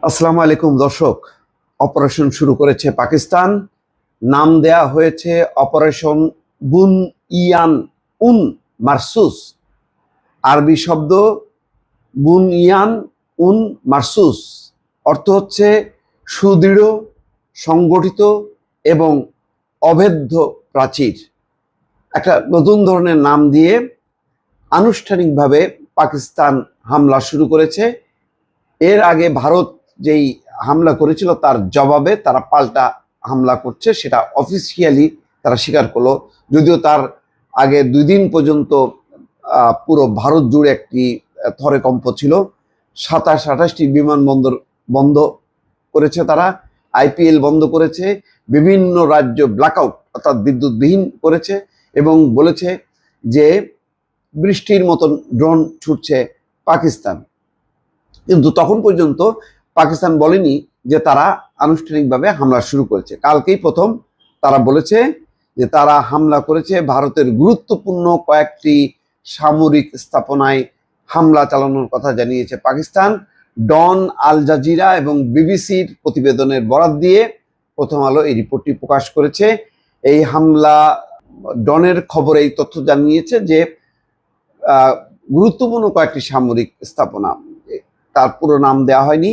আসসালামু আলাইকুম দর্শক। অপারেশন শুরু করেছে পাকিস্তান। নাম দেয়া হয়েছে অপারেশন বুন ইয়ান উন মারসুস। আরবি শব্দ বুন ইয়ান উন মারসুস, অর্থ হচ্ছে সুদৃঢ়, সংগঠিত এবং অভেদ্য প্রাচীর। একটা নতুন ধরনের নাম দিয়ে আনুষ্ঠানিকভাবে পাকিস্তান হামলা শুরু করেছে। এর আগে ভারত যেই হামলা করেছিল তার জবাবে তারা পাল্টা হামলা করছে, সেটা অফিসিয়ালি তারা স্বীকার করলো। যদিও তার আগে 2 দিন পর্যন্ত পুরো ভারত জুড়ে একটি থরে কম্প ছিল। 27-28টি বিমানবন্দর বন্ধ করেছে তারা, আইপিএল বন্ধ করেছে, বিভিন্ন রাজ্য ব্ল্যাকআউট অর্থাৎ বিদ্যুৎবিহীন করেছে এবং বলেছে যে বৃষ্টির মতন ড্রোন ছুটছে পাকিস্তান। কিন্তু তখন পর্যন্ত পাকিস্তান বলেনি যে তারা আনুষ্ঠানিকভাবে হামলা শুরু করেছে। কালকেই প্রথম তারা বলেছে যে তারা হামলা করেছে ভারতের গুরুত্বপূর্ণ কয়েকটি সামরিক স্থাপনায় হামলা চালানোর কথা জানিয়েছে পাকিস্তান। ডন, আল জাজিরা এবং বিবিসির প্রতিবেদনের বরাত দিয়ে প্রথম আলো এই রিপোর্টটি প্রকাশ করেছে। এই হামলা ডনের খবরে এই তথ্য জানিয়েছে যে গুরুত্বপূর্ণ কয়েকটি সামরিক স্থাপনা, তার পুরো নাম দেওয়া হয়নি,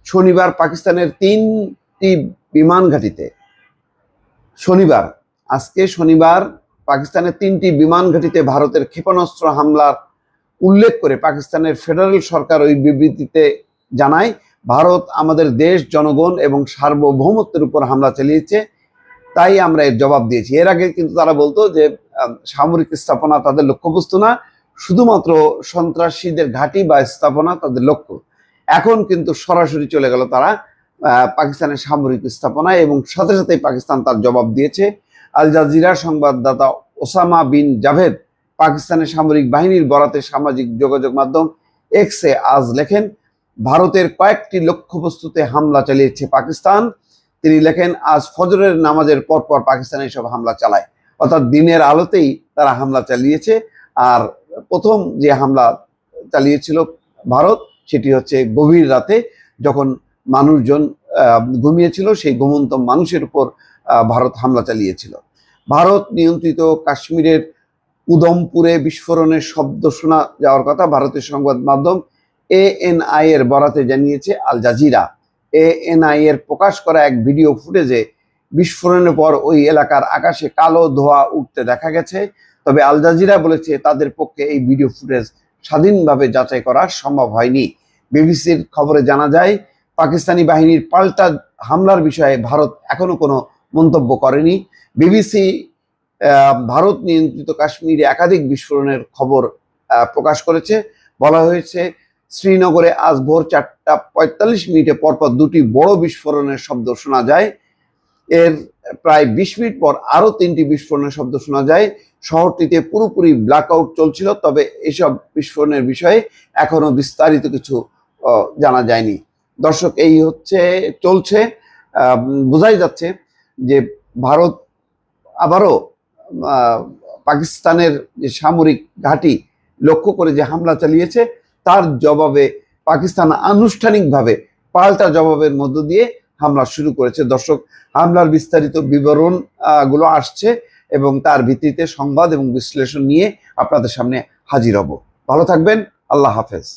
শনিবার পাকিস্তানের 3টি বিমান ঘাঁটিতে শনিবার পাকিস্তানের 3টি বিমান ঘাঁটিতে ভারতের ক্ষেপণাস্ত্র হামলার উল্লেখ করে পাকিস্তানের ফেডারেল সরকার ওই বিবৃতিতে জানায়, ভারত আমাদের দেশ, জনগণ এবং সার্বভৌমত্বের উপর হামলা চালিয়েছে, তাই আমরা এর জবাব দিয়েছি। এর আগে কিন্তু তারা বলতো যে সামরিক স্থাপনা তাদের লক্ষ্যবস্তু না, শুধুমাত্র সন্ত্রাসীদের ঘাঁটি বা স্থাপনা তাদের লক্ষ্য। এখন কিন্তু সরাসরি চলে গেল তারা পাকিস্তানের সামরিক স্থাপনায় এবং সাথে সাথেই পাকিস্তান তার জবাব দিয়েছে। আল জাজিরার সংবাদদাতা ওসামা বিন জাভেদ পাকিস্তানের সামরিক বাহিনীর বরাতে সামাজিক যোগাযোগ মাধ্যম এক্সে আজ লেখেন, ভারতের কয়েকটি লক্ষ্যবস্তুতে হামলা চালিয়েছে পাকিস্তান। তিনি লেখেন, আজ ফজরের নামাজের পরপর পাকিস্তান এইসব হামলা চালায়, অর্থাৎ দিনের আলোতেই তারা হামলা চালিয়েছে। আর প্রথম যে হামলা চালিয়েছিল ভারত সেটি হচ্ছে গভীর রাতে, যখন মানুষজন ঘুমিয়েছিল, সেই ঘুমন্ত মানুষের উপর ভারত হামলা চালিয়েছিল। ভারত নিয়ন্ত্রিত কাশ্মীরের উদমপুরে বিস্ফোরণের শব্দ শোনা যাওয়ার কথা ভারতের সংবাদ মাধ্যম ANI এর বরাতে জানিয়েছে আল জাজিরা। ANI এর প্রকাশ করা এক ভিডিও ফুটেজে বিস্ফোরণের পর ওই এলাকার আকাশে কালো ধোঁয়া উঠতে দেখা গেছে। তবে আল জাজিরা বলেছে তাদের পক্ষে এই ভিডিও ফুটেজ স্বাধীনভাবে যাচাই করা সম্ভব হয়নি। বিবিসির খবরে জানা যায়, পাকিস্তানি বাহিনীর পাল্টা হামলার বিষয়ে ভারত এখনো কোনো মন্তব্য করেনি। বিবিসি ভারত নিয়ন্ত্রিত কাশ্মীরে একাধিক বিস্ফোরণের খবর প্রকাশ করেছে। বলা হয়েছে, শ্রীনগরে আজ ভোর 4:45 পরপর 2টি বড় বিস্ফোরণের শব্দ শোনা যায়। এর প্রায় 20 মিনিট পর আরো 3টি বিস্ফোরণের শব্দ শোনা যায়। শহরটিতে পুরোপুরি ব্ল্যাকআউট চলছিল, তবে এসব বিস্ফোরণের বিষয়ে এখনো বিস্তারিত কিছু জানা যায়নি। দর্শক, এই চলছে, বোঝাই যাচ্ছে যে ভারত আবারও পাকিস্তানের যে সামরিক ঘাঁটি লক্ষ্য করে যে হামলা চালিয়েছে তার জবাবে পাকিস্তান আনুষ্ঠানিকভাবে পাল্টা জবাবের মধ্য দিয়ে হামলা শুরু করেছে। দর্শক, হামলার বিস্তারিত বিবরণ গুলো আসছে এবং তার ভিত্তিতে সংবাদ এবং বিশ্লেষণ নিয়ে আপনাদের সামনে হাজির হব। ভালো থাকবেন। আল্লাহ হাফেজ।